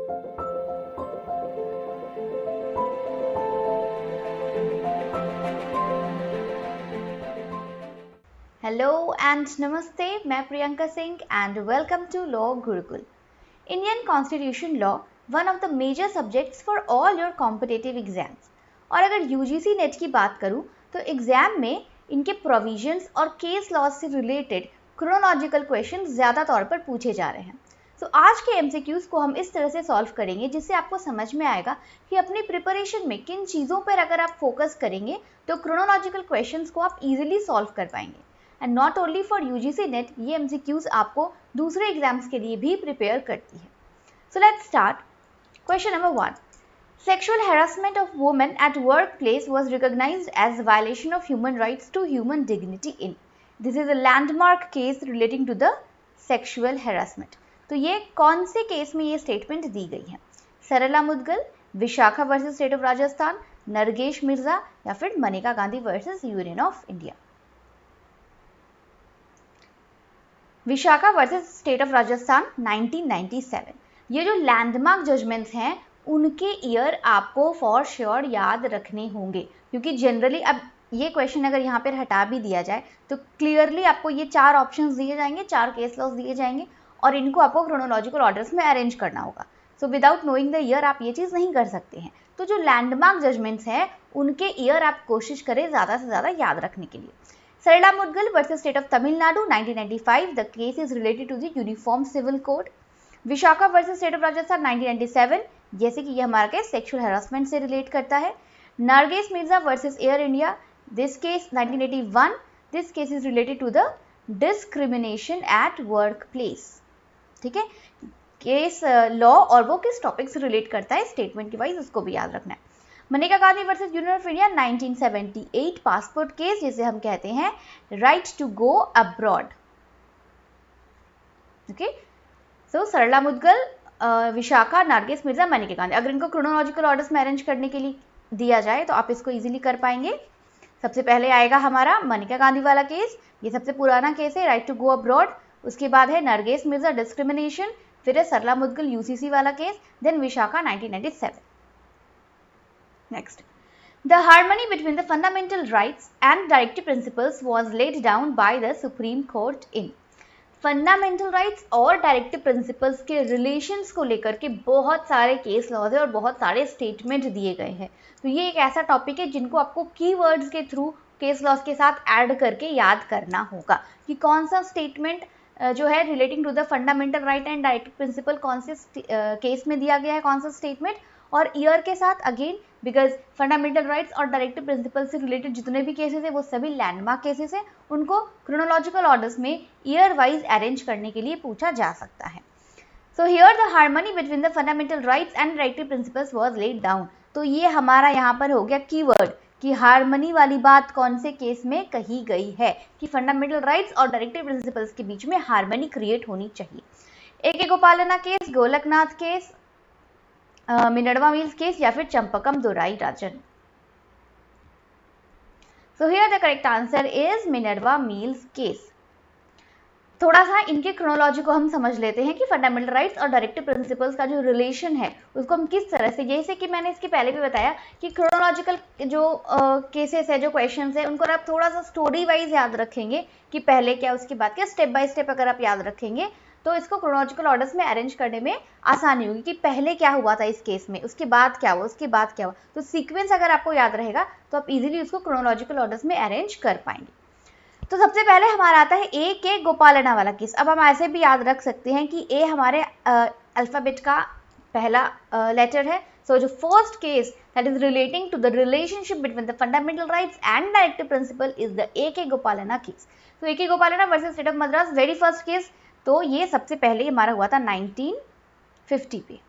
Hello and नमस्ते, मैं Priyanka Singh and welcome to law Gurukul. Indian constitution law one of the major subjects for all your competitive exams. और अगर UGC net की बात करूं तो एग्जाम में इनके प्रोविजंस और केस लॉज से रिलेटेड क्रोनोलॉजिकल क्वेश्चन ज़्यादा तौर पर पूछे जा रहे हैं। तो आज के एमसीक्यूज को हम इस तरह से सॉल्व करेंगे जिससे आपको समझ में आएगा कि अपनी प्रिपरेशन में किन चीज़ों पर अगर आप फोकस करेंगे तो क्रोनोलॉजिकल क्वेश्चंस को आप इजीली सॉल्व कर पाएंगे। And not only for UGC net, ये एमसीक्यूज आपको दूसरे एग्जाम्स के लिए भी प्रिपेयर करती है। So let's start. Question number 1, sexual harassment of women at workplace was recognized as a violation of human rights to human dignity in. This is a landmark case relating to the sexual harassment. तो ये कौन से case में ये statement दी गई है? Sarla Mudgal, Vishakha versus state of Rajasthan, Nargesh Mirza या फिर Maneka Gandhi versus union of India? Vishakha versus state of Rajasthan 1997। ये जो लैंडमार्क जजमेंट्स हैं उनके ईयर आपको फॉर श्योर याद रखने होंगे, क्योंकि जनरली अब ये क्वेश्चन अगर यहाँ पर हटा भी दिया जाए तो क्लियरली आपको ये 4 ऑप्शंस दिए जाएंगे, 4 केस लॉज दिए जाएंगे और इनको आपको क्रोनोलॉजिकल ऑर्डर्स में अरेंज करना होगा। So without knowing the year आप ये चीज़ नहीं कर सकते हैं। तो जो लैंडमार्क जजमेंट्स हैं उनके ईयर आप कोशिश करें ज़्यादा से ज़्यादा याद रखने के लिए। Sarla Mudgal versus state of Tamil Nadu 1995, the case is related to the uniform civil code. Vishakha versus state of Rajasthan 1997, जैसे कि ये हमारा केस सेक्सुअल हैरासमेंट से रिलेट करता है। Nargesh Mirza versus Air India, this case 1981, this case is related to the discrimination at work place. ठीक है, case law और वो किस टॉपिक से रिलेट करता है स्टेटमेंट के वाइज, उसको भी याद रखना है। Maneka Gandhi versus union of India 1978, passport case जिसे हम कहते हैं right to go abroad. Okay, so Sarla Mudgal, Vishakha, Nargesh Mirza, Maneka Gandhi, अगर इनको क्रोनोलॉजिकल ऑर्डर्स में अरेंज करने के लिए दिया जाए तो आप इसको इजीली कर पाएंगे। सबसे पहले आएगा हमारा मनेका गांधी वाला केस, ये सबसे पुराना केस है, राइट टू गो अब्रॉड। उसके बाद है नरगेश मिर्जा, डिस्क्रिमिनेशन। फिर है सरला मुदगल, यूसीसी वाला केस। Then Vishakha 1997। Next, the harmony between the fundamental rights and directive principles was laid down by the Supreme Court in. Fundamental rights और डायरेक्टिव प्रिंसिपल्स के रिलेशंस को लेकर के बहुत सारे केस लॉज है और बहुत सारे स्टेटमेंट दिए गए हैं। तो ये एक ऐसा टॉपिक है जिनको आपको कीवर्ड्स के थ्रू केस लॉज के साथ ऐड करके याद करना होगा कि कौन सा स्टेटमेंट जो है relating to the fundamental right and directive principle कौन से केस में दिया गया है, कौन सा स्टेटमेंट, और ईयर के साथ अगेन, बिकॉज फंडामेंटल राइट्स और डायरेक्टिव प्रिंसिपल से रिलेटेड जितने भी केसेस है वो सभी लैंडमार्क केसेस है, उनको क्रोनोलॉजिकल ऑर्डर्स में ईयर वाइज अरेंज करने के लिए पूछा जा सकता है। सो here the harmony between the fundamental rights and directive principles was laid down. तो ये हमारा यहाँ पर हो गया कीवर्ड कि हार्मनी वाली बात कौन से केस में कही गई है कि फंडामेंटल राइट्स और डायरेक्टिव प्रिंसिपल्स के बीच में हार्मनी क्रिएट होनी चाहिए। A K Gopalan case, Golaknath case, Minerva Mills case या फिर Champakam Dorairajan. So here the correct answer is Minerva Mills case. थोड़ा सा इनके क्रोनोलॉजी को हम समझ लेते हैं कि फंडामेंटल राइट्स और डायरेक्टिव प्रिंसिपल्स का जो रिलेशन है उसको हम किस तरह से, जैसे कि मैंने इसके पहले भी बताया कि क्रोनोलॉजिकल जो केसेस है, जो क्वेश्चंस है, उनको आप थोड़ा सा स्टोरी वाइज याद रखेंगे कि पहले क्या उसके बाद क्या, स्टेप बाय स्टेप अगर आप याद रखेंगे तो इसको क्रोनोलॉजिकल ऑर्डर्स में अरेंज करने में आसानी होगी कि पहले क्या हुआ था इस केस में, उसके बाद क्या हुआ, उसके बाद क्या हुआ। तो सीक्वेंस अगर आपको याद रहेगा तो आप इजीली उसको क्रोनोलॉजिकल ऑर्डर्स में अरेंज कर पाएंगे। तो सबसे पहले हमारा आता है ए के गोपालना वाला केस। अब हम ऐसे भी याद रख सकते हैं कि ए हमारे अल्फाबेट का पहला लेटर है। सो जो first case that is relating to the relationship between the fundamental rights and directive principle is the A K Gopalan case. तो A K Gopalan versus state of Madras, very first case. तो ये सबसे पहले हमारा हुआ था 1950 पे।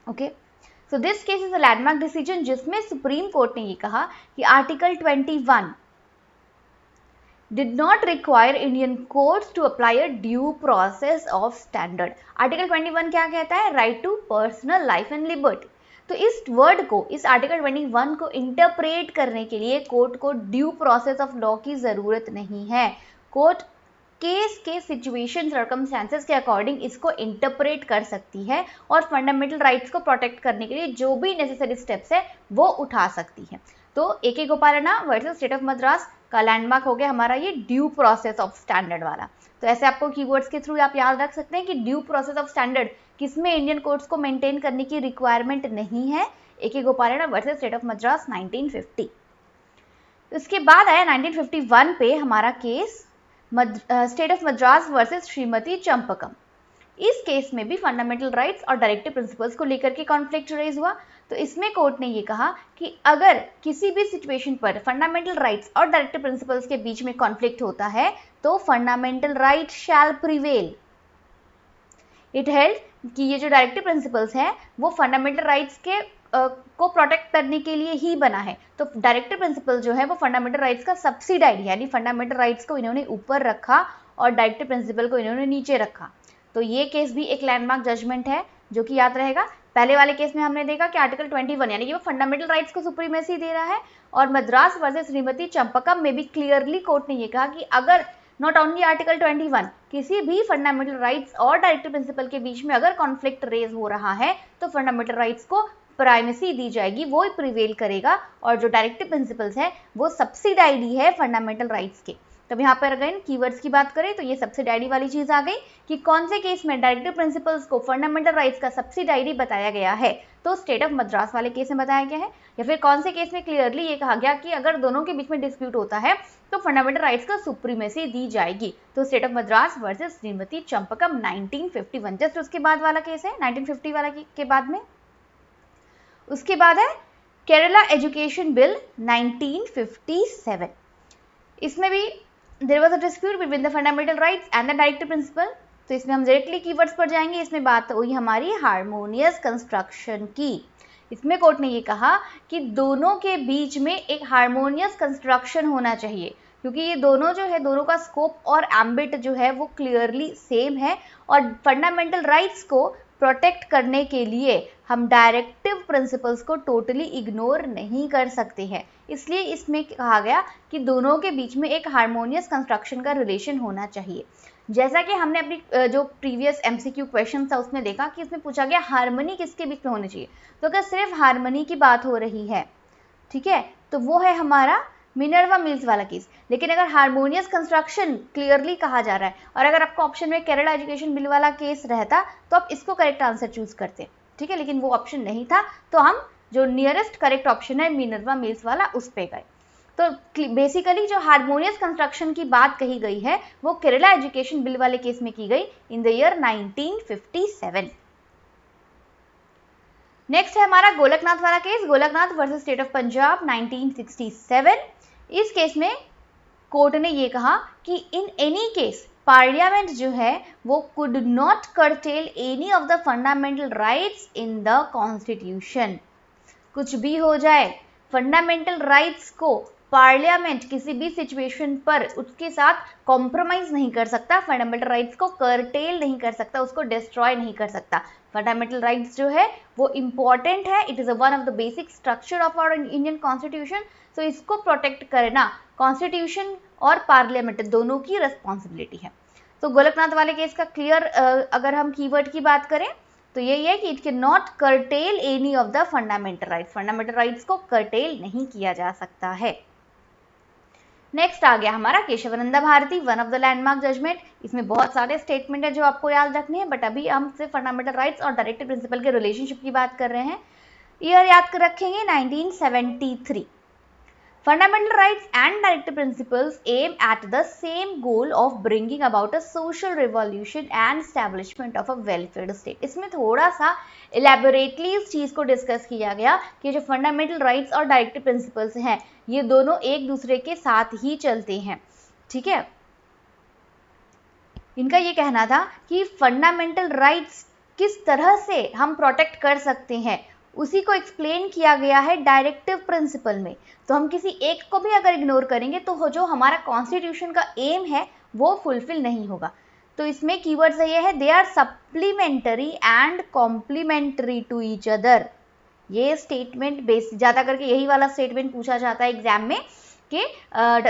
Okay, so this case is a landmark decision जिसमें सुप्रीम कोर्ट ने ये कहा कि article 21 did not require Indian courts to apply a due process of standard. Article 21 क्या कहता है? Right to personal life and liberty. तो इस वर्ड को, इस आर्टिकल 21 को इंटरप्रेट करने के लिए कोर्ट को ड्यू प्रोसेस ऑफ लॉ की जरूरत नहीं है। कोर्ट केस के सिचुएशन सर्कमस्टेंसेस के अकॉर्डिंग इसको इंटरप्रेट कर सकती है और फंडामेंटल राइट्स को प्रोटेक्ट करने के लिए जो भी नेसेसरी स्टेप्स है वो उठा सकती है। तो A.K. Gopalan versus state of Madras का लैंडमार्क हो गया हमारा ये ड्यू प्रोसेस ऑफ स्टैंडर्ड वाला। तो ऐसे आपको कीवर्ड्स के थ्रू आप याद रख सकते हैं कि ड्यू प्रोसेस ऑफ स्टैंडर्ड किसमें इंडियन कोर्ट्स को मेंटेन करने की रिक्वायरमेंट नहीं है, A.K. Gopalan versus state of Madras 1950। उसके बाद आया 1951 पे हमारा case state of Madras versus Shrimati Champakam. इस केस में भी फंडामेंटल राइट्स और डायरेक्टिव प्रिंसिपल्स को लेकर के कॉन्फ्लिक्ट रेज हुआ। तो इसमें कोर्ट ने ये कहा कि अगर किसी भी सिचुएशन पर फंडामेंटल राइट्स और डायरेक्टिव प्रिंसिपल्स के बीच में कॉन्फ्लिक्ट होता है तो fundamental right shall prevail. It held कि ये जो डायरेक्टिव प्रिंसिपल्स है वो फंडामेंटल राइट्स के को प्रोटेक्ट करने के लिए ही बना है। तो डायरेक्टिव प्रिंसिपल जो है वो फंडामेंटल राइट्स का सब्सिडाइड है, यानी फंडामेंटल राइट्स को इन्होंने ऊपर रखा और डायरेक्टिव प्रिंसिपल को इन्होंने नीचे रखा। तो ये केस भी एक लैंडमार्क जजमेंट है जो कि याद रहेगा। पहले वाले केस में हमने देखा कि आर्टिकल 21 यानी कि वो फंडामेंटल राइट्स को सुप्रीमेसी दे रहा है, और मद्रास वर्सेस श्रीमती चंपकम में भी क्लियरली कोर्ट ने ये कहा कि अगर नॉट ओनली आर्टिकल 21 किसी भी फंडामेंटल राइट्स और डायरेक्टिव प्रिंसिपल के बीच में अगर कॉन्फ्लिक्ट रेज हो रहा है तो फंडामेंटल राइट्स को प्राइमेसी दी जाएगी, वो ही प्रिवेल करेगा, और जो डायरेक्टिव प्रिंसिपल्स है वो सब्सिडाइडी है फंडामेंटल राइट्स के। तब यहाँ पर अगेन कीवर्ड्स की बात करें तो ये सब्सिडाइडी वाली चीज आ गई कि कौन से केस में डायरेक्टिव प्रिंसिपल्स को फंडामेंटल राइट्स का सब्सिडाइडी बताया गया है, तो स्टेट ऑफ मद्रास वाले केस में बताया गया है। या फिर कौन से केस में क्लियरली ये कहा गया कि अगर दोनों के बीच में डिस्प्यूट होता है तो फंडामेंटल राइट्स का सुप्रीमेसी दी जाएगी, तो state of Madras versus Shrimati Champakam 1951। Just उसके बाद वाला केस है 1950 वाला के बाद में। उसके बाद है केरला एजुकेशन बिल 1957। इसमें भी there was a dispute between the fundamental rights and the directive principle. तो इसमें हम डायरेक्टली कीवर्ड्स पर जाएंगे। इसमें बात हुई हमारी हार्मोनियस कंस्ट्रक्शन की। इसमें कोर्ट ने ये कहा कि दोनों के बीच में एक हार्मोनियस कंस्ट्रक्शन होना चाहिए, क्योंकि ये दोनों जो है दोनों का स्कोप और एम्बिट जो है वो क्लियरली सेम है, और फंडामेंटल राइट्स को प्रोटेक्ट करने के लिए हम डायरेक्टिव प्रिंसिपल्स को टोटली इग्नोर नहीं कर सकते हैं। इसलिए इसमें कहा गया कि दोनों के बीच में एक हार्मोनियस कंस्ट्रक्शन का रिलेशन होना चाहिए। जैसा कि हमने अपनी जो प्रीवियस एमसीक्यू क्वेश्चन था उसमें देखा कि इसमें पूछा गया हार्मनी किसके बीच में होनी चाहिए, तो अगर सिर्फ हार्मनी की बात हो रही है, ठीक है, तो वो है हमारा मिनर्वा मिल्स वाला केस। लेकिन अगर हार्मोनियस कंस्ट्रक्शन क्लियरली कहा जा रहा है और अगर आपको ऑप्शन में केरला एजुकेशन बिल वाला केस रहता तो आप इसको करेक्ट आंसर चूज करते, ठीक है, लेकिन वो ऑप्शन नहीं था, तो हम जो नियरेस्ट करेक्ट ऑप्शन है मिनर्वा मिल्स वाला उस पे गए। तो बेसिकली जो हार्मोनियस कंस्ट्रक्शन की बात कही गई है वो केरला एजुकेशन बिल वाले केस में की गई इन द ईयर 1957। नेक्स्ट है हमारा गोलकनाथ वाला case, Golaknath versus state of Punjab 1967। इस केस में कोर्ट ने ये कहा कि इन एनी केस पार्लियामेंट जो है वो could not curtail any of the fundamental rights in the constitution. कुछ भी हो जाए, फंडामेंटल राइट्स को पार्लियामेंट किसी भी सिचुएशन पर उसके साथ कॉम्प्रोमाइज नहीं कर सकता, फंडामेंटल राइट्स को कर्टेल नहीं कर सकता, उसको डिस्ट्रॉय नहीं कर सकता। फंडामेंटल राइट्स जो है वो इम्पॉर्टेंट है, it is one of the basic structure of our Indian constitution. तो इसको प्रोटेक्ट करना कॉन्स्टिट्यूशन और पार्लियामेंट दोनों की रिस्पॉन्सिबिलिटी है। तो गोलकनाथ वाले केस का क्लियर अगर हम कीवर्ड की बात करें तो यही है कि it can not curtail any of the fundamental rights, fundamental rights को कर्टेल नहीं किया जा सकता है। नेक्स्ट आ गया हमारा Kesavananda Bharati, one of the landmark judgment. इसमें बहुत सारे स्टेटमेंट है जो आपको याद रखने हैं, बट अभी हम सिर्फ फंडामेंटल राइट्स और डायरेक्टिव प्रिंसिपल के रिलेशनशिप की बात कर रहे हैं। ईयर याद कर रखेंगे 1973। Fundamental rights and directive principles aim at the same goal of bringing about a social revolution and establishment of a welfare state। इसमें थोड़ा सा elaborately इस चीज को डिस्कस किया गया कि जो फंडामेंटल राइट्स और डायरेक्टिव प्रिंसिपल्स हैं ये दोनों एक दूसरे के साथ ही चलते हैं, ठीक है। इनका ये कहना था कि फंडामेंटल राइट्स किस तरह से हम प्रोटेक्ट कर सकते हैं उसी को एक्सप्लेन किया गया है डायरेक्टिव प्रिंसिपल में। तो हम किसी एक को भी अगर इग्नोर करेंगे तो जो हमारा कॉन्स्टिट्यूशन का एम है वो फुलफिल नहीं होगा। तो इसमें कीवर्ड्स ये है, they are supplementary and complementary to each other. ये स्टेटमेंट बेस ज़्यादा करके यही वाला स्टेटमेंट पूछा जाता है एग्जाम में कि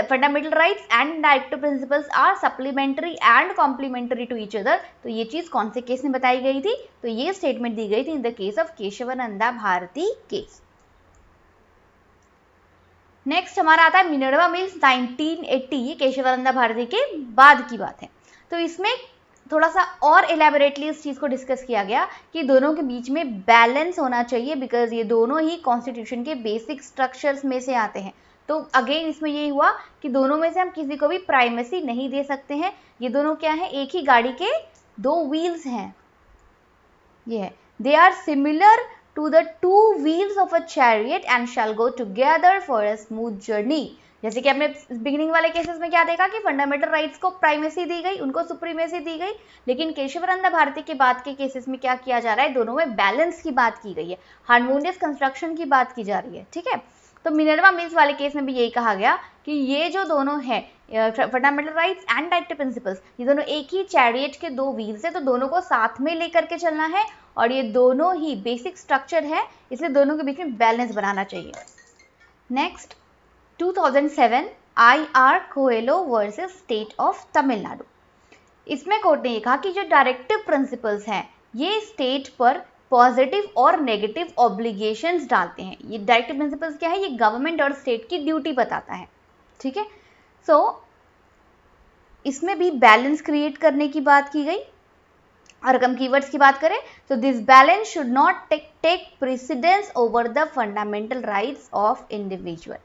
fundamental rights and directive principles are supplementary and complementary to each other. तो ये चीज कौन से केस में बताई गई थी? तो ये स्टेटमेंट दी गई थी in the case of Kesavananda Bharati case. Next हमारा आता है मिनर्वा मिल्स 1980, ये केशवानंदा भारती के बाद की बात है। तो इसमें थोड़ा सा और एलैबोरेटली इस चीज को डिस्कस किया गया कि दोनों के बीच में बैलेंस होना चाहिए, बिकॉज ये दोनों ही कॉन्स्टिट्यूशन के बेसिक स्ट्रक्चर्स में से आते हैं। तो अगेन इसमें ये हुआ कि दोनों में से हम किसी को भी प्राइमेसी नहीं दे सकते हैं। ये दोनों क्या है? एक ही गाड़ी के दो व्हील्स हैं। ये है, they are similar to the two wheels of a chariot and shall go together for a smooth journey। जैसे कि आपने बिगिनिंग वाले केसेस में क्या देखा कि फंडामेंटल राइट्स को प्राइमेसी दी गई, उनको सुप्रीमेसी दी गई, लेकिन केशवानंदा भारती के बाद के केसेस में क्या किया जा रहा है? दोनों में बैलेंस की बात की गई है, हार्मोनियस कंस्ट्रक्शन की बात की जा रही है। ठीक है, तो मिनर्वा मिल्स वाले केस में भी यही कहा गया कि ये जो दोनों हैं fundamental rights and directive principles, ये दोनों एक ही चैरियट के दो व्हील्स है, तो दोनों को साथ में लेकर के चलना है और ये दोनों ही बेसिक स्ट्रक्चर है, इसलिए दोनों के बीच में बैलेंस बनाना चाहिए। Next 2007 IR Coelho versus state of Tamil Nadu. इसमें कोर्ट ने ये कहा कि जो डायरेक्टिव प्रिंसिपल्स हैं ये स्टेट पर पॉजिटिव और नेगेटिव ऑब्लिगेशंस डालते हैं। ये डायरेक्टिव प्रिंसिपल्स क्या है? ये गवर्नमेंट और स्टेट की ड्यूटी बताता है। ठीक है, सो इसमें भी बैलेंस क्रिएट करने की बात की गई। और अगर हम कीवर्ड्स की बात करें तो this balance should not take precedence over the fundamental rights of individual.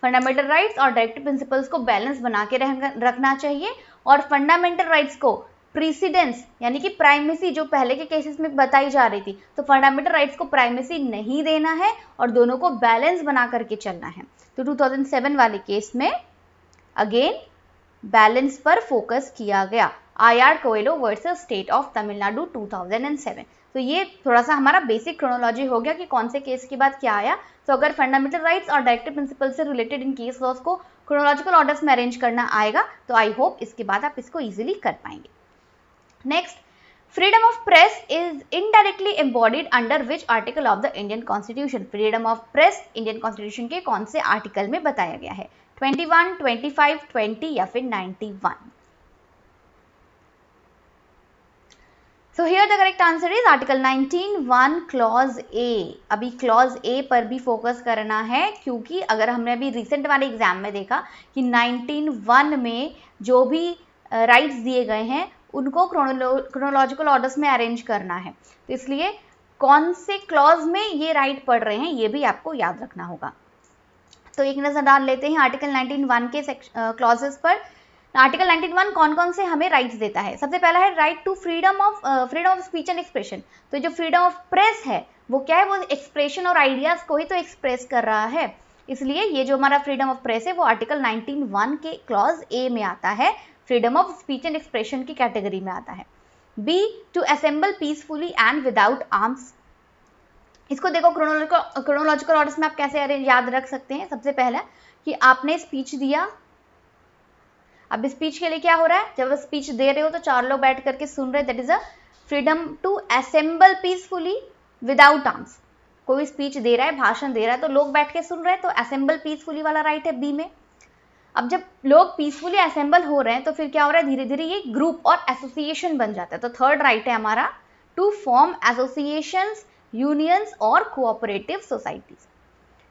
Fundamental rights और डायरेक्टिव प्रिंसिपल्स को बैलेंस बना के रखना चाहिए और फंडामेंटल राइट्स को प्रेसिडेंस यानी कि प्राइमेसी जो पहले के केसेस में बताई जा रही थी, तो फंडामेंटल राइट्स को प्राइमेसी नहीं देना है और दोनों को बैलेंस बना करके चलना है। तो 2007 वाले केस में अगेन बैलेंस पर फोकस किया गया। IR Coelho versus state of Tamil Nadu 2007। तो ये थोड़ा सा हमारा बेसिक क्रोनोलॉजी हो गया कि कौन से केस के बाद क्या आया। तो अगर फंडामेंटल राइट्स और डायरेक्टिव प्रिंसिपल से रिलेटेड इन केस लॉस को क्रोनोलॉजिकल ऑर्डर्स में अरेंज करना आएगा तो आई होप इसके बाद आप इसको इजीली कर पाएंगे। Next, freedom of press is indirectly embodied under which article of the Indian constitution. Freedom of press Indian constitution के कौन से आर्टिकल में बताया गया है? 21, 25, 20 या फिर 91? So here the correct answer is article 19(1) clause A। अभी clause A पर भी फोकस करना है क्योंकि अगर हमने अभी रिसेंट वाले एग्जाम में देखा कि 19(1) में जो भी राइट्स दिए गए हैं उनको क्रोनोलॉजिकल ऑर्डर्स में अरेंज करना है, तो इसलिए कौन से क्लॉज में ये राइट पढ़ रहे हैं ये भी आपको याद रखना होगा। तो एक नजर डाल लेते हैं आर्टिकल 19(1) के क्लॉजेस पर। आर्टिकल 19(1) कौन कौन से हमें राइट्स देता है? सबसे पहला है right to freedom of speech and expression. तो जो फ्रीडम ऑफ प्रेस है वो क्या है? वो एक्सप्रेशन और आइडियाज को ही तो एक्सप्रेस कर रहा है, इसलिए ये जो हमारा फ्रीडम ऑफ प्रेस है वो आर्टिकल 19(1) के क्लॉज ए में आता है, freedom of speech and expression की कैटेगरी में आता है। B, to assemble peacefully and without arms. इसको देखो क्रोनोलॉजिकल ऑर्डर्स में आप कैसे याद रख सकते हैं। सबसे पहला कि आपने स्पीच दिया, अब स्पीच के लिए क्या हो रहा है? जब स्पीच दे रहे हो तो चार लोग बैठ करके सुन रहे, that is a freedom to assemble peacefully without arms. कोई स्पीच दे रहा है, भाषण दे रहा है, तो लोग बैठ के सुन रहे हैं, तो असेंबल पीसफुली वाला राइट है बी में। अब जब लोग पीसफुली असेंबल हो रहे हैं तो फिर क्या हो रहा है? धीरे धीरे ये ग्रुप और एसोसिएशन बन जाता है, तो थर्ड राइट है हमारा टू फॉर्म एसोसिएशंस, यूनियंस और कोऑपरेटिव सोसाइटीज।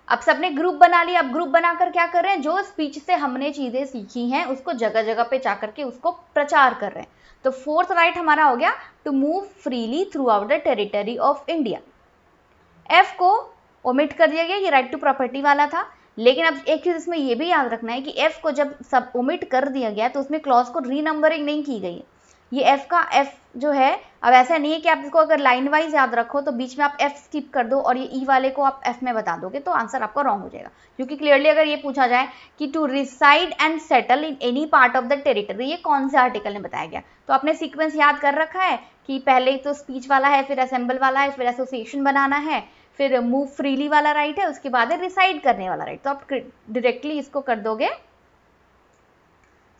अब सबने ग्रुप बना लिया, अब ग्रुप बनाकर क्या कर रहे हैं? जो स्पीच से हमने चीजें सीखी हैं उसको जगह जगह पे जाकर के उसको प्रचार कर रहे हैं। तो फोर्थ राइट हमारा हो गया to move freely throughout the territory of India. F को ओमिट कर दिया गया, ये राइट टू प्रॉपर्टी वाला था, लेकिन अब एक चीज इसमें ये भी याद रखना है कि एफ को जब सब ओमिट कर दिया गया तो उसमें क्लॉज को रीनंबरिंग नहीं की गई है। ये एफ का एफ जो है, अब ऐसा नहीं है कि आप इसको अगर लाइन वाइज याद रखो तो बीच में आप एफ स्किप कर दो और ये ई वाले को आप एफ में बता दोगे तो आंसर आपका रॉन्ग हो जाएगा, क्योंकि क्लियरली अगर ये पूछा जाए कि to reside and settle in any part of the territory, ये कौन से आर्टिकल में बताया गया? तो आपने सीक्वेंस याद कर रखा है कि पहले तो स्पीच वाला है, फिर असेंबल वाला है, फिर एसोसिएशन बनाना है, फिर मूव फ्रीली वाला राइट है, उसके बाद है रिसाइड करने वाला राइट। तो आप डायरेक्टली इसको कर दोगे,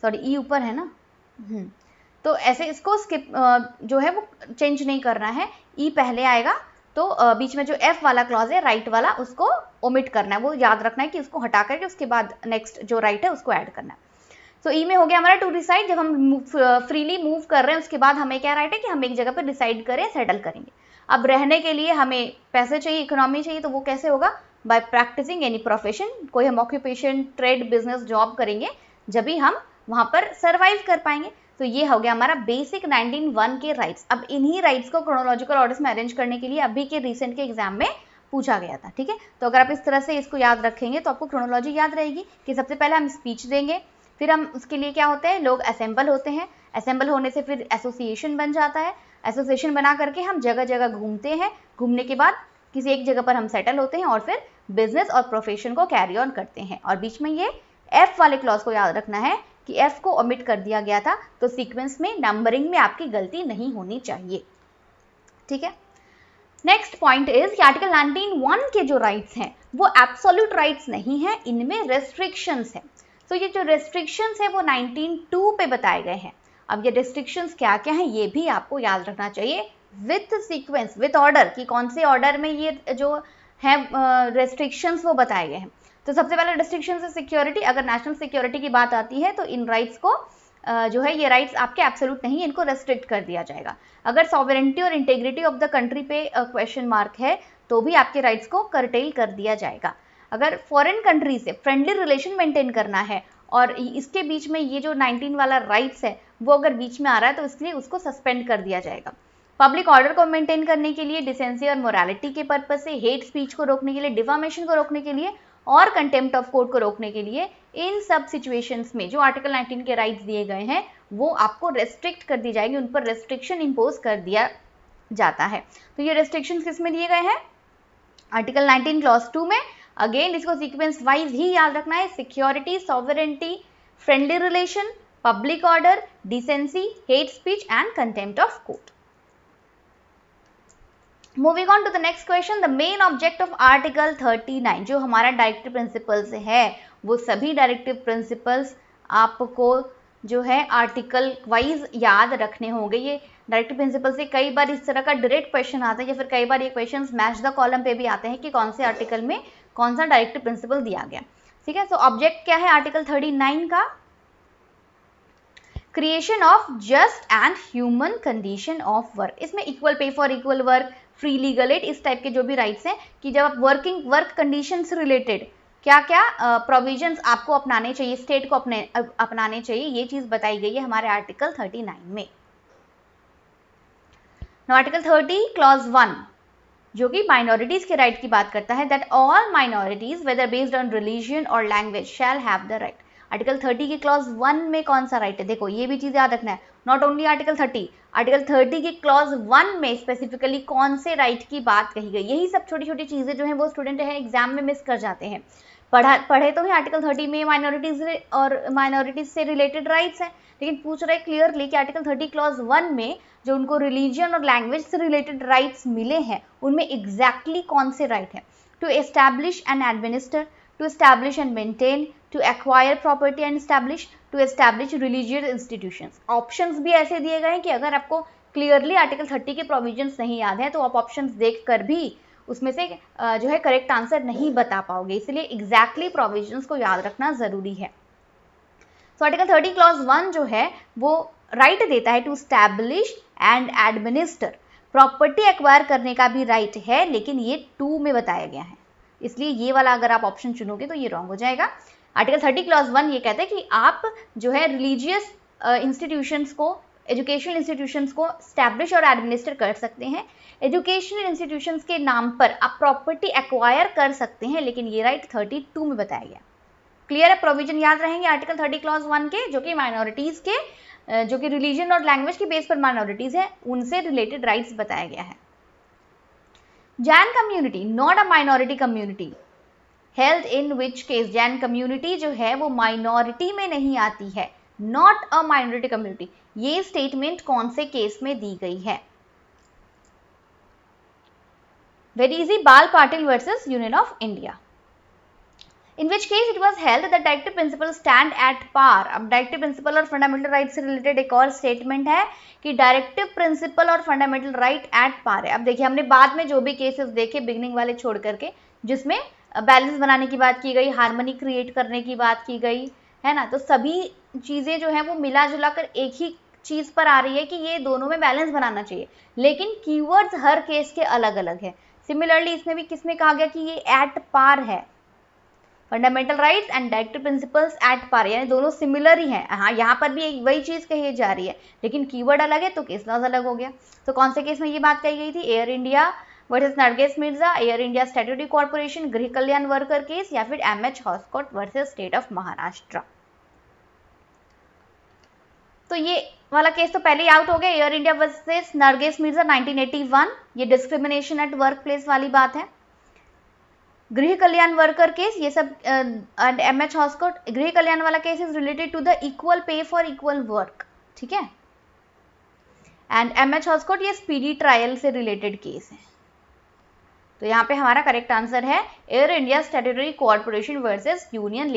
सॉरी ई ऊपर है ना, तो ऐसे इसको स्किप जो है वो चेंज नहीं करना है, ई पहले आएगा तो बीच में जो एफ वाला क्लॉज है राइट वाला उसको ओमिट करना है, वो याद रखना है कि उसको हटा करके उसके बाद नेक्स्ट जो राइट है उसको ऐड करना है। तो ई में हो गया हमारा टू डिसाइड, जब हम फ्रीली मूव कर रहे हैं उसके बाद हमें क्या राइट है कि हम एक जगह पर डिसाइड करें, सेटल करेंगे। अब रहने के लिए हमें पैसे चाहिए, इकोनॉमी चाहिए, तो वो कैसे होगा? बाय प्रैक्टिसिंग एनी प्रोफेशन, कोई हम ऑक्यूपेशन, ट्रेड, बिजनेस, जॉब करेंगे जब भी हम वहां पर सर्वाइव कर पाएंगे। तो ये हो गया हमारा बेसिक 1901 के राइट्स। अब इन्हीं राइट्स को क्रोनोलॉजिकल ऑर्डर्स में अरेंज करने के लिए अभी के रिसेंट के एग्जाम में पूछा गया था, ठीक है। तो अगर आप इस तरह से इसको याद रखेंगे तो आपको क्रोनोलॉजी याद रहेगी कि सबसे पहले हम स्पीच देंगे, फिर हम उसके लिए क्या होते हैं, लोग असेंबल होते हैं, असेंबल होने से फिर एसोसिएशन बन जाता है, एसोसिएशन बना करके हम जगह जगह घूमते हैं, घूमने के बाद किसी एक जगह पर हम सेटल होते हैं और फिर बिजनेस और प्रोफेशन को कैरी ऑन करते हैं। और बीच में ये एफ वाले क्लॉज को याद रखना है कि एफ को ओमिट कर दिया गया था, तो सीक्वेंस में नंबरिंग में आपकी गलती नहीं होनी चाहिए, ठीक है। नेक्स्ट पॉइंट इज कि आर्टिकल 19(1) के जो राइट्स हैं वो एब्सोल्यूट राइट्स नहीं है, इनमें रेस्ट्रिक्शंस है। तो ये जो रेस्ट्रिक्शंस है वो 19(2) पे बताए गए हैं। अब ये रेस्ट्रिक्शंस क्या क्या है ये भी आपको याद रखना चाहिए विथ सीक्वेंस, विथ ऑर्डर, कि कौन से ऑर्डर में ये जो है रेस्ट्रिक्शंस वो बताए गए हैं। तो सबसे पहले रेस्ट्रिक्शंस है सिक्योरिटी। अगर नेशनल सिक्योरिटी की बात आती है तो इन राइट्स को जो है ये राइट्स आपके एब्सोल्यूट नहीं, इनको रेस्ट्रिक्ट कर दिया जाएगा। अगर सॉवरेनिटी और इंटेग्रिटी ऑफ द कंट्री पे क्वेश्चन मार्क है तो भी आपके राइट्स को करटेल कर दिया जाएगा। अगर फॉरेन कंट्री से फ्रेंडली रिलेशन मेंटेन करना है और इसके बीच में ये जो 19 वाला राइट्स है वो अगर बीच में आ रहा है तो इसलिए उसको सस्पेंड कर दिया जाएगा। पब्लिक ऑर्डर को मेंटेन करने के लिए, डिसेंसी और मोरालिटी के पर्पज से, हेट स्पीच को रोकने के लिए, डिफामेशन को रोकने के लिए और कंटेम्प्ट ऑफ कोर्ट को रोकने के लिए, इन सब सिचुएशंस में जो आर्टिकल 19 के राइट्स दिए गए हैं वो आपको रेस्ट्रिक्ट कर दी जाएगी, उन पर रेस्ट्रिक्शन इंपोज कर दिया जाता है। तो ये रेस्ट्रिक्शन किस में दिए गए हैं? आर्टिकल 19 क्लॉज 2 में। अगेन इसको सीक्वेंस वाइज ही याद रखना है, security, sovereignty, friendly relation, public order, decency, hate speech and contempt of court. Moving on to the next question, the main object of article 39, जो हमारा डायरेक्टिव प्रिंसिपल्स है वो सभी डायरेक्टिव प्रिंसिपल्स आपको जो है आर्टिकल वाइज याद रखने होंगे। ये डायरेक्टिव प्रिंसिपल से कई बार इस तरह का डायरेक्ट क्वेश्चन आता है या फिर कई बार ये क्वेश्चंस मैच द कॉलम पे भी आते हैं कि कौन से आर्टिकल में कौन सा डायरेक्टिव प्रिंसिपल दिया गया, ठीक है। सो ऑब्जेक्ट क्या है आर्टिकल 39 का? Creation of just and human condition of work. इसमें equal pay for equal work, free legal aid, इस टाइप के जो भी राइट्स हैं कि जब आप वर्क कंडीशन से रिलेटेड क्या क्या प्रोविजंस आपको अपनाने चाहिए, स्टेट को अपनाने चाहिए, ये चीज बताई गई है हमारे आर्टिकल 39 में। आर्टिकल 30 क्लॉज 1 जो कि माइनॉरिटीज के राइट की बात करता है, that all minorities whether based on religion और language shall have the right. Article 30 के क्लॉज 1 में कौन सा राइट है? देखो ये भी चीज याद रखना है, नॉट ओनली आर्टिकल 30, आर्टिकल 30 के क्लॉज 1 में स्पेसिफिकली कौन से राइट की बात कही गई। यही सब छोटी छोटी चीजें जो है वो स्टूडेंट है एग्जाम में मिस कर जाते हैं। पढ़े तो है आर्टिकल 30 में माइनॉरिटीज और माइनॉरिटीज से रिलेटेड राइट्स हैं, लेकिन पूछ रहे क्लियरली कि आर्टिकल 30 क्लॉज 1 में जो उनको रिलीजन और लैंग्वेज से रिलेटेड राइट्स मिले हैं उनमें एग्जैक्टली कौन से राइट हैं? To establish and administer, to establish and maintain, to acquire property and establish, to establish religious institutions. Options भी ऐसे दिए गए हैं कि अगर आपको क्लियरली आर्टिकल 30 के प्रोविजंस नहीं याद है तो आप ऑप्शंस देखकर भी उसमें से जो है करेक्ट आंसर नहीं बता पाओगे, इसलिए एग्जैक्टली प्रोविजंस को याद रखना जरूरी है। तो आर्टिकल 30 क्लॉज 1 जो है वो राइट देता है to establish and administer. Property acquire करने का भी राइट है लेकिन ये 2 में बताया गया है, इसलिए ये वाला अगर आप ऑप्शन चुनोगे तो ये रॉन्ग हो जाएगा। आर्टिकल 30 क्लॉज 1 ये कहता है कि आप जो है रिलीजियस इंस्टीट्यूशंस को, एजुकेशनल इंस्टीट्यूशंस को स्टैब्लिश और एडमिनिस्टर कर सकते हैं। एजुकेशनल इंस्टीट्यूशंस के नाम पर आप प्रॉपर्टी एक्वायर कर सकते हैं, लेकिन ये राइट 32 में बताया गया। क्लियर है? प्रोविजन याद रहेंगे आर्टिकल 30 क्लॉज 1 के, जो कि माइनॉरिटीज के, जो कि रिलीजन और लैंग्वेज के बेस पर माइनॉरिटीज है, उनसे रिलेटेड राइट्स बताया गया है। Jain community not a minority community held in which case, Jain community जो है वो माइनॉरिटी में नहीं आती है, नॉट अ माइनॉरिटी कम्युनिटी। ये स्टेटमेंट कौन से केस में दी गई है? Very easy, Bal Patil versus union of India. In which case it was held the directive principle stand at par. अब डायरेक्टिव प्रिंसिपल और फंडामेंटल राइट से रिलेटेड एक और स्टेटमेंट है कि डायरेक्टिव प्रिंसिपल और फंडामेंटल राइट एट पार है। अब देखिए हमने बाद में जो भी केसेस देखे बिगनिंग वाले छोड़ करके, जिसमें बैलेंस बनाने की बात की गई, हार्मनी क्रिएट करने की बात की गई है ना, तो सभी चीजें जो है वो मिला जुला कर एक ही चीज पर आ रही है कि ये दोनों में बैलेंस बनाना चाहिए, लेकिन कीवर्ड्स हर केस के अलग अलग है। सिमिलरली इसमें भी किसमें कहा गया कि ये एट पार है, fundamental rights and directive principles at par, यानी दोनों सिमिलर ही हैं। हाँ, यहाँ पर भी वही चीज कही जा रही है, लेकिन कीवर्ड अलग है तो केस लॉज अलग हो गया। तो कौन से केस में ये बात कही गई थी? Air India versus Nargis Mirza, Air India statutory corporation, Grih Kalyan worker case, या फिर M H Hoskot versus state of Maharashtra. तो ये वाला केस तो पहले ही आउट हो गया, air India versus Nargis Mirza 1981, ये डिस्क्रिमिनेशन एट वर्क प्लेस वाली बात है। गृह कल्याण वर्कर केस, ये सब एमएच हॉस्कोट, गृह कल्याण वाला case is related to the equal pay for equal work, ठीक है। एंड एमएच हॉस्कोट ये स्पीडी ट्रायल से रिलेटेड केस है। तो यहाँ पे हमारा करेक्ट आंसर है Air India statutory corporation versus united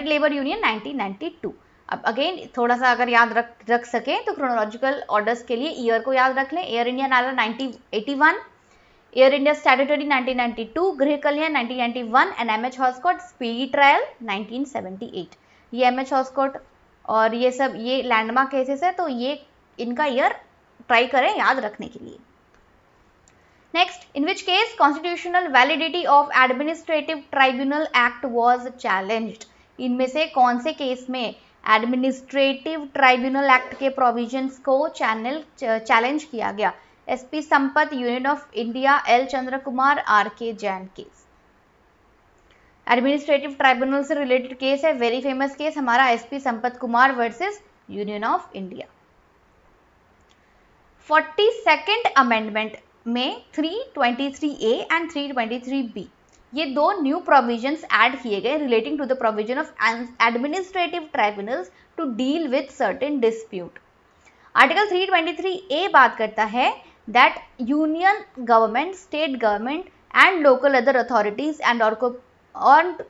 labour union 1992। अब अगेन थोड़ा सा अगर याद रख सके तो क्रोनोलॉजिकल ऑर्डर्स के लिए ईयर को याद रख लें। एयर इंडिया नाला 1981, एयर इंडिया स्टैट्यूटरी 1992, गृह कल्याण 1991 एंड एमएच हॉस्कोट स्पीडी ट्रायल 1978। ये एमएच हॉस्कोट और ये सब ये लैंडमार्क केसेस है, तो ये इनका ईयर ट्राई करें याद रखने के लिए। Next, in which case constitutional validity of administrative tribunal act was challenged. इनमें से कौन से केस में एडमिनिस्ट्रेटिव ट्राइब्यूनल एक्ट के प्रोविजंस को चैलेंज किया गया? SP Sampath, union of India, L Chandra Kumar, R K Jain case. Administrative tribunal से रिलेटेड केस है, वेरी फेमस केस हमारा SP Sampath Kumar versus union of India. 42nd amendment में 323A एंड 323B ये दो न्यू प्रोविजंस ऐड किए गए relating to the provision of administrative tribunals to deal with certain dispute. Article 323A बात करता है that union government, state government and local other authorities and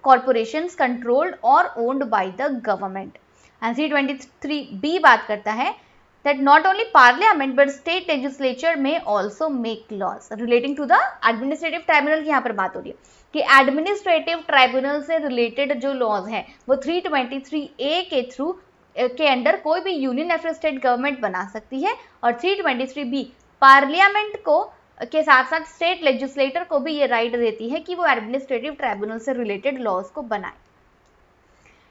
corporations controlled और owned by the government. And 323B बात करता है that not only parliament but state legislature may also make laws relating to the administrative tribunal की यहाँ पर बात हो रही है कि एडमिनिस्ट्रेटिव ट्राइब्यूनल से रिलेटेड जो लॉज हैं वो 323A के थ्रू के अंडर कोई भी यूनियन या फिर स्टेट गवर्नमेंट बना सकती है, और 323B पार्लियामेंट को के साथ साथ स्टेट लेजिस्लेटर को भी ये राइट देती है कि वो एडमिनिस्ट्रेटिव ट्राइब्यूनल से रिलेटेड लॉज को बनाए।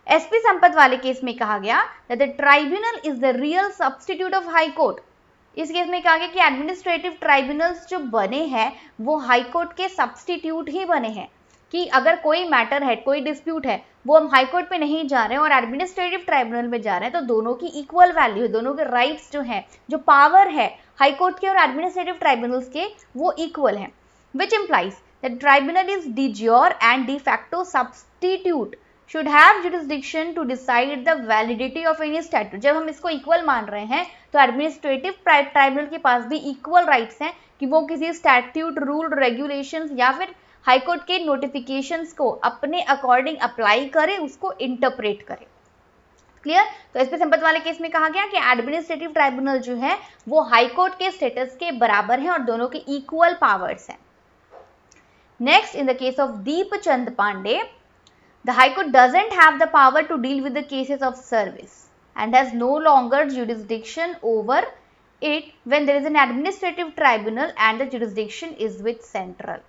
एसपी संपत वाले केस में कहा गया that the tribunal is the real substitute of high court। इस केस में कहा गया कि एडमिनिस्ट्रेटिव ट्राइब्यूनल्स जो बने हैं वो हाई कोर्ट के सब्सटीट्यूट ही बने हैं, कि अगर कोई मैटर है, कोई डिस्प्यूट है, वो हम हाई कोर्ट पे नहीं जा रहे हैं और एडमिनिस्ट्रेटिव ट्राइब्यूनल में जा रहे हैं, तो दोनों की इक्वल वैल्यू है, दोनों के राइट्स जो हैं, जो पावर है हाई कोर्ट के और एडमिनिस्ट्रेटिव ट्राइब्यूनल्स के, वो इक्वल है। Which implies that tribunal is D jure and de facto substitute should have jurisdiction to decide the validity of any statute। जब हम इसको इक्वल मान रहे हैं तो एडमिनिस्ट्रेटिव ट्राइब्यूनल के पास भी इक्वल राइट्स हैं कि वो किसी स्टैट्यूट, रूल, रेगुलेशंस या फिर हाईकोर्ट के नोटिफिकेशंस को अपने अकॉर्डिंग अप्लाई करे, उसको इंटरप्रेट करे। क्लियर? तो एसपी संपत वाले केस में कहा गया कि एडमिनिस्ट्रेटिव ट्राइब्यूनल जो है वो हाईकोर्ट के स्टेटस के बराबर है और दोनों के इक्वल पावर्स हैं। Next, in the case of Deepchand Pandey, the High Court doesn't have the power to deal with the cases of service and has no longer jurisdiction over it when there is an administrative tribunal and the jurisdiction is with central।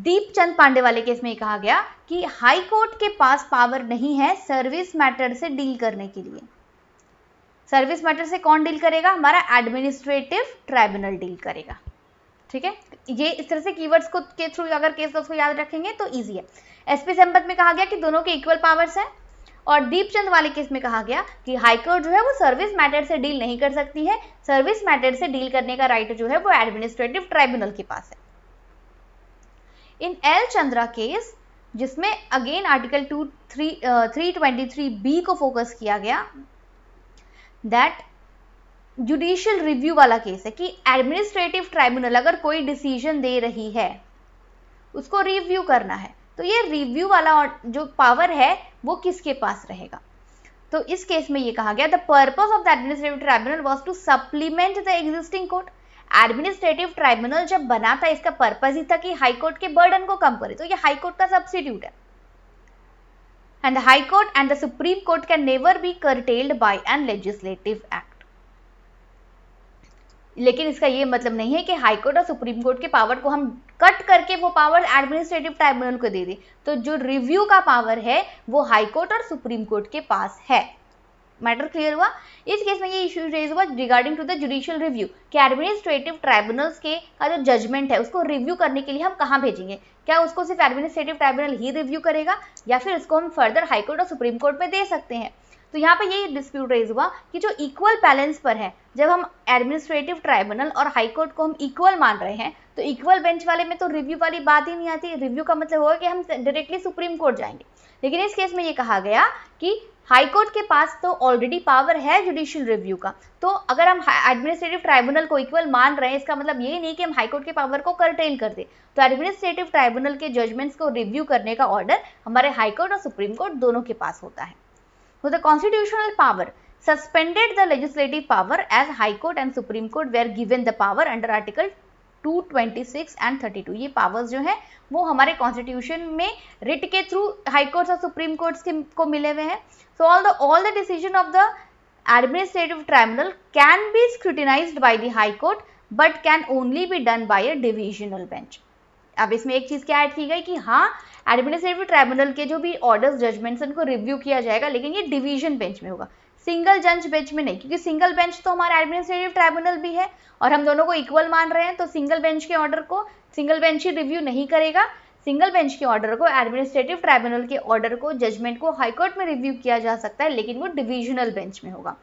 Deepchand Pandey वाले case में कहा गया कि high court के पास power नहीं है service matter से deal करने के लिए। सर्विस मैटर से कौन डील करेगा? हमारा एडमिनिस्ट्रेटिव ट्राइब्यूनल डील करेगा। ठीक है, ये इस तरह से कीवर्ड्स को के थ्रू अगर केस लॉज को याद रखेंगे तो इजी है। एसपी संपत में कहा गया कि दोनों के इक्वल पावर्स हैं, और दीपचंद वाले केस में कहा गया कि हाईकोर्ट जो है वो सर्विस मैटर से डील नहीं कर सकती है, सर्विस मैटर से डील करने का राइट जो है वो एडमिनिस्ट्रेटिव ट्राइब्यूनल के पास है। इन एल चंद्रा केस, जिसमें अगेन आर्टिकल 323B को फोकस किया गया, दैट जुडिशियल रिव्यू वाला केस है कि एडमिनिस्ट्रेटिव ट्राइब्यूनल अगर कोई डिसीजन दे रही है उसको रिव्यू करना है, तो ये रिव्यू वाला जो पावर है वो किसके पास रहेगा? तो इस केस में ये कहा गया the purpose of the administrative tribunal was to supplement the existing court. Administrative tribunal जब बना था इसका पर्पस ही था कि हाई कोर्ट के बर्डन को कम करे, तो ये हाई कोर्ट का सब्स्टिट्यूट है। And the high court and the supreme court can never be curtailed by an legislative act. लेकिन इसका ये मतलब नहीं है कि हाई कोर्ट और सुप्रीम कोर्ट के पावर को हम कट करके वो पावर एडमिनिस्ट्रेटिव ट्राइब्यूनल को दे दें। तो जो रिव्यू का पावर है वो हाई कोर्ट और सुप्रीम कोर्ट के पास है। मैटर क्लियर हुआ? इस केस में ये इशू रेज हुआ regarding to the judicial review कि एडमिनिस्ट्रेटिव ट्राइब्यूनल्स के का जो जजमेंट है उसको रिव्यू करने के लिए हम कहाँ भेजेंगे? क्या उसको सिर्फ एडमिनिस्ट्रेटिव ट्राइब्यूनल ही रिव्यू करेगा या फिर इसको हम फर्दर हाई कोर्ट और सुप्रीम कोर्ट में दे सकते हैं? तो यहाँ पे ये डिस्प्यूट रेज हुआ कि जो इक्वल बैलेंस पर है, जब हम एडमिनिस्ट्रेटिव ट्राइब्यूनल और हाई कोर्ट को हम इक्वल मान रहे हैं तो इक्वल बेंच वाले में तो रिव्यू वाली बात ही नहीं आती। रिव्यू का मतलब होगा कि हम डायरेक्टली सुप्रीम कोर्ट जाएंगे। लेकिन इस केस में ये कहा गया कि हाई कोर्ट के पास तो ऑलरेडी पावर है जुडिशियल रिव्यू का, तो अगर हम एडमिनिस्ट्रेटिव ट्राइब्यूनल को इक्वल मान रहे हैं इसका मतलब ये नहीं कि हम हाई कोर्ट के पावर को कर्टेल कर दे। तो एडमिनिस्ट्रेटिव ट्राइब्यूनल के जजमेंट्स को रिव्यू करने का ऑर्डर हमारे हाई कोर्ट और सुप्रीम कोर्ट दोनों के पास होता है। So the constitutional power suspended the legislative power as High Court and Supreme Court were given the power under Article 226 and 32। ये पावर्स जो है वो हमारे कॉन्स्टिट्यूशन में रिट के थ्रू हाई कोर्ट्स और सुप्रीम कोर्ट्स को मिले हुए हैं। So all the decision of the administrative tribunal can be scrutinized by the high court but can only be done by a divisional bench. अब इसमें एक चीज क्या ऐड की गई कि हाँ एडमिनिस्ट्रेटिव ट्राइब्यूनल के जो भी ऑर्डर्स जजमेंट्स उनको रिव्यू किया जाएगा, लेकिन ये डिवीजन बेंच में होगा, सिंगल जज बेंच में नहीं, क्योंकि सिंगल बेंच तो हमारा एडमिनिस्ट्रेटिव ट्राइब्यूनल भी है और हम दोनों को इक्वल मान रहे हैं। तो सिंगल बेंच के ऑर्डर को सिंगल बेंच ही रिव्यू नहीं करेगा, सिंगल बेंच के ऑर्डर को एडमिनिस्ट्रेटिव ट्राइब्यूनल के ऑर्डर को जजमेंट को हाईकोर्ट में रिव्यू किया जा सकता है, लेकिन वो डिविजनल बेंच में होगा।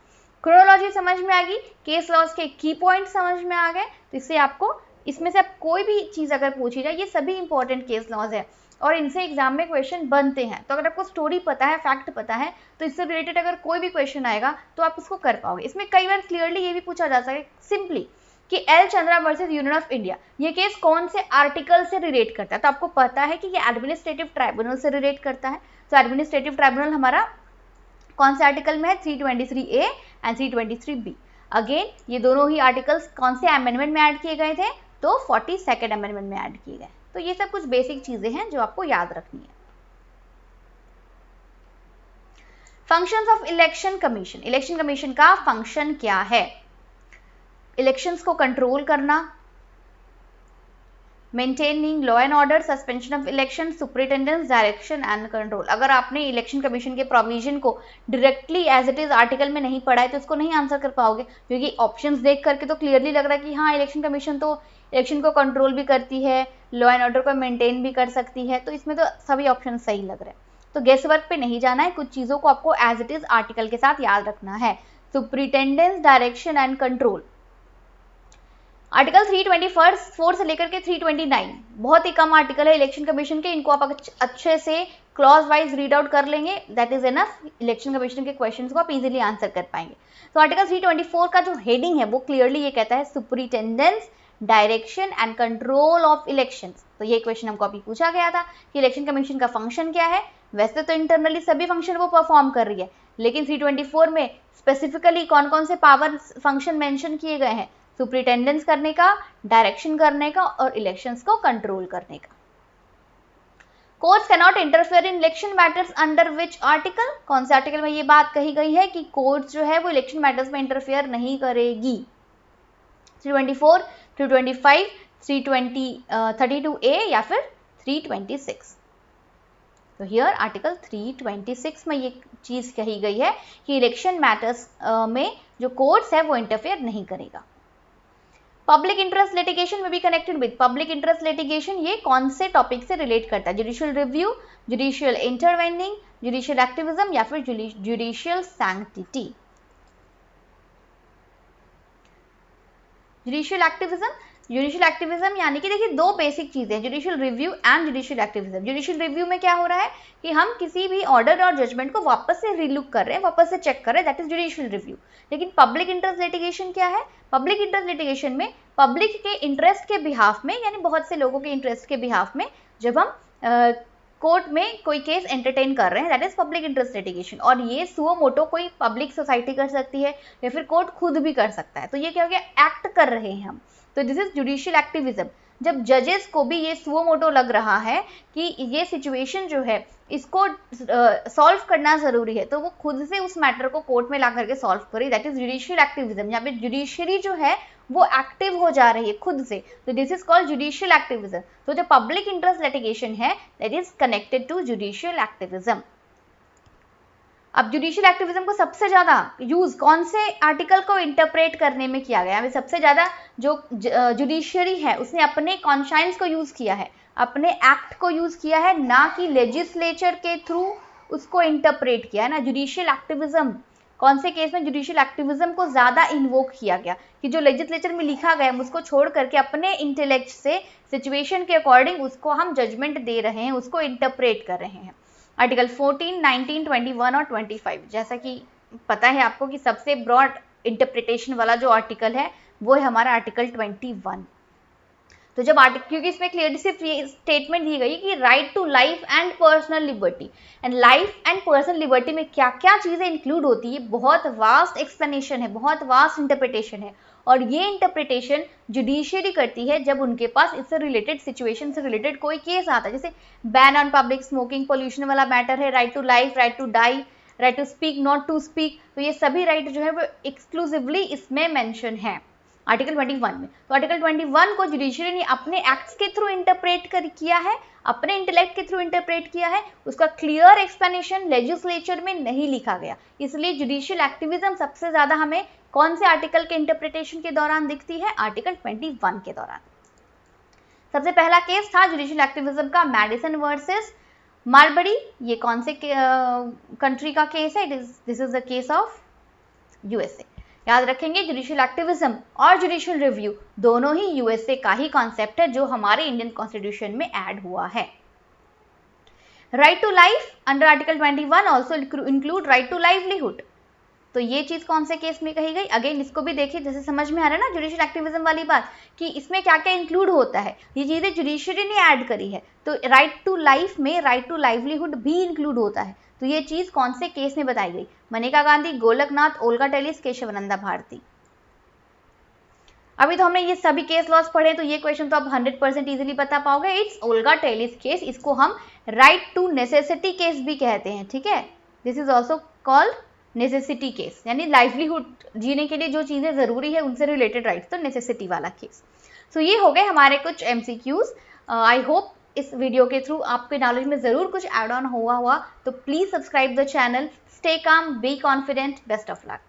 क्रोनोलॉजी समझ में आ गई, केस लॉज के की पॉइंट समझ में आ गए, तो इससे आपको इसमें से आप कोई भी चीज अगर पूछी जाए, ये सभी इंपॉर्टेंट केस लॉज है और इनसे एग्जाम में क्वेश्चन बनते हैं। तो अगर आपको स्टोरी पता है, फैक्ट पता है, तो इससे रिलेटेड अगर कोई भी क्वेश्चन आएगा तो आप उसको कर पाओगे। इसमें कई बार क्लियरली ये भी पूछा जा सके सिंपली कि L Chandra versus union of India, ये केस कौन से आर्टिकल से रिलेट करता है? तो आपको पता है कि ये एडमिनिस्ट्रेटिव ट्राइब्यूनल से रिलेट करता है। तो एडमिनिस्ट्रेटिव ट्राइब्यूनल हमारा कौन से आर्टिकल में है? 323A and 323B। अगेन ये दोनों ही आर्टिकल्स कौन से अमेंडमेंट में ऐड किए गए थे? तो 42nd अमेंडमेंट में ऐड किए गए। तो ये सब कुछ बेसिक चीजें हैं जो आपको याद रखनी है। Functions of election commission. Election commission का फंक्शन क्या है? इलेक्शंस को कंट्रोल करना, maintaining law and order, suspension of election, superintendence, direction and control. अगर आपने इलेक्शन कमीशन के प्रोविजन को directly as it is article में नहीं पढ़ा है तो इसको नहीं आंसर कर पाओगे, क्योंकि ऑप्शंस देख करके तो क्लियरली लग रहा है कि हाँ इलेक्शन कमीशन तो इलेक्शन को कंट्रोल भी करती है, लॉ एंड ऑर्डर को मेंटेन भी कर सकती है, तो इसमें तो सभी ऑप्शन सही लग रहे हैं। तो गेस वर्क पे नहीं जाना है, कुछ चीजों को आपको एज इट इज आर्टिकल के साथ याद रखना है। Superintendence, direction and control. Article 324 से लेकर के 329 बहुत ही कम आर्टिकल है इलेक्शन कमीशन के, इनको आप अच्छे से क्लॉज वाइज रीड आउट कर लेंगे, that is enough. Election commission के क्वेश्चंस को आप इजीली आंसर कर पाएंगे। तो आर्टिकल 324 का जो हेडिंग है वो क्लियरली ये कहता है superintendence, direction and control of elections. तो ये क्वेश्चन हमको अभी पूछा गया था कि इलेक्शन कमीशन का फंक्शन क्या है। वैसे तो इंटरनली सभी फंक्शन वो परफॉर्म कर रही है, लेकिन 324 में स्पेसिफिकली कौन कौन से पावर फंक्शन मेंशन किए गए हैं? सुपरिटेंडेंस करने का, डायरेक्शन करने का और इलेक्शंस को कंट्रोल करने का। Courts can not interfere in election matters under which article? कौन से आर्टिकल में ये बात कही गई है कि कोर्ट्स जो है वो इलेक्शन मैटर्स में इंटरफेयर नहीं करेगी? 324, 325, 32A या फिर 326। तो हियर आर्टिकल 326 में ये चीज कही गई है कि इलेक्शन मैटर्स में जो कोर्ट्स है वो इंटरफेयर नहीं करेगा। पब्लिक इंटरेस्ट लिटिगेशन में भी connected with public interest litigation, ये कौन से टॉपिक से रिलेट करता है? Judicial review, judicial intervening, judicial activism या फिर judicial sanctity. Judicial activism, judicial activism यानी कि देखिए दो बेसिक चीजें, judicial review and judicial activism. Judicial review में क्या हो रहा है कि हम किसी भी ऑर्डर और जजमेंट को वापस से रीलुक कर रहे हैं, वापस से चेक कर रहे हैं, दैट इज जुडिशियल रिव्यू। लेकिन पब्लिक इंटरेस्ट लिटिगेशन क्या है? पब्लिक इंटरेस्ट लिटिगेशन में पब्लिक के इंटरेस्ट के बिहाफ में, यानी बहुत से लोगों के इंटरेस्ट के बिहाफ में जब हम कोर्ट में कोई केस एंटरटेन कर रहे हैं, that is public interest litigation. और ये सुओ मोटो कोई पब्लिक सोसाइटी कर सकती है या फिर कोर्ट खुद भी कर सकता है। तो ये क्या हो गया? एक्ट कर रहे हैं हम, तो दिस इज जुडिशियल एक्टिविज्म। जब जजेस को भी ये सुओ मोटो लग रहा है कि ये सिचुएशन जो है इसको सॉल्व करना जरूरी है, तो वो खुद से उस मैटर को कोर्ट में ला करके सॉल्व करे, दैट इज जुडिशियल एक्टिविज्म। यहाँ पे जुडिशरी जो है वो एक्टिव हो जा रही है खुद से, तो this is called judicial activism. तो जो पब्लिक इंटरेस्ट लिटिगेशन है that is connected to judicial activism. अब जुडिशियल एक्टिविज्म को सबसे ज्यादा यूज कौन से आर्टिकल को इंटरप्रेट करने में किया गया? सबसे ज्यादा जो जुडिशरी है उसने अपने कॉन्शाइंस को यूज किया है, अपने एक्ट को यूज किया है, ना कि लेजिस्लेचर के थ्रू उसको इंटरप्रेट किया है ना। जुडिशियल एक्टिविज्म कौन से केस में जुडिशियल एक्टिविज्म को ज्यादा इन्वोक किया गया कि जो लेजिस्लेचर में लिखा गया है उसको छोड़ करके अपने इंटेलेक्ट से सिचुएशन के अकॉर्डिंग उसको हम जजमेंट दे रहे हैं, उसको इंटरप्रेट कर रहे हैं। आर्टिकल 14, 19, 21 और 25, जैसा कि पता है आपको कि सबसे ब्रॉड इंटरप्रिटेशन वाला जो आर्टिकल है वो है हमारा आर्टिकल 21। तो जब आर्टिकल, क्योंकि इसमें क्लियरली सिर्फ ये स्टेटमेंट दी गई कि right to life and personal liberty, and life and personal liberty में क्या क्या चीजें इंक्लूड होती है, बहुत वास्ट एक्सप्लेनेशन है, बहुत वास्ट इंटरप्रिटेशन है। और ये इंटरप्रिटेशन जुडिशियरी करती है जब उनके पास इससे रिलेटेड सिचुएशन से रिलेटेड कोई केस आता है, जैसे ban on public smoking, pollution वाला मैटर है, right to life, right to die, right to speak not to speak, तो ये सभी राइट जो है वो एक्सक्लूसिवली इसमें मेंशन है आर्टिकल 21 में। तो आर्टिकल 21 को जुडिशरी ने अपने एक्ट्स के थ्रू इंटरप्रेट किया है, अपने इंटेलेक्ट के थ्रू इंटरप्रेट किया है, उसका क्लियर एक्सप्लेनेशन लेजिस्लेचर में नहीं लिखा गया। इसलिए जुडिशियल एक्टिविज्म सबसे ज्यादा हमें कौन से आर्टिकल के इंटरप्रिटेशन के दौरान दिखती है? आर्टिकल 21 के दौरान। सबसे पहला केस था जुडिशियल एक्टिविज्म का मैडिसन वर्सेस मार्बरी। ये कौन से कंट्री का केस है? This is the case of USA. याद रखेंगे जुडिशियल एक्टिविज्म और जुडिशियल रिव्यू दोनों ही यूएसए का ही कॉन्सेप्ट है जो हमारे इंडियन कॉन्स्टिट्यूशन में ऐड हुआ है। Right to life under article 21 also include right to livelihood. तो ये चीज कौन से केस में कही गई? अगेन इसको भी देखिए, जैसे समझ में आ रहा है ना जुडिशियल एक्टिविज्म वाली बात कि इसमें क्या क्या इंक्लूड होता है, ये चीजें जुडिशरी ने ऐड करी है। तो राइट टू लाइफ में राइट टू लाइवलीहुड भी इंक्लूड होता है। तो ये चीज कौन से केस में बताई गई? मनेका गांधी, गोलकनाथ, ओल्गा टेलिस, केशवानंदा भारती। अभी तो हमने ये सभी केस लॉस पढ़े, तो ये क्वेश्चन तो आप 100% इजीली बता पाओगे। इट्स ओल्गा टेलिस केस, इसको हम राइट टू नेसेसिटी केस भी कहते हैं, ठीक है। This is also called necessity case, यानी लाइवलीहुड, जीने के लिए जो चीजें जरूरी है उनसे रिलेटेड राइट, तो नेसेसिटी वाला केस। सो ये हो गए हमारे कुछ MCQs। आई होप इस वीडियो के थ्रू आपके नॉलेज में जरूर कुछ एड ऑन हुआ तो please subscribe the channel. Stay calm, be confident, best of luck.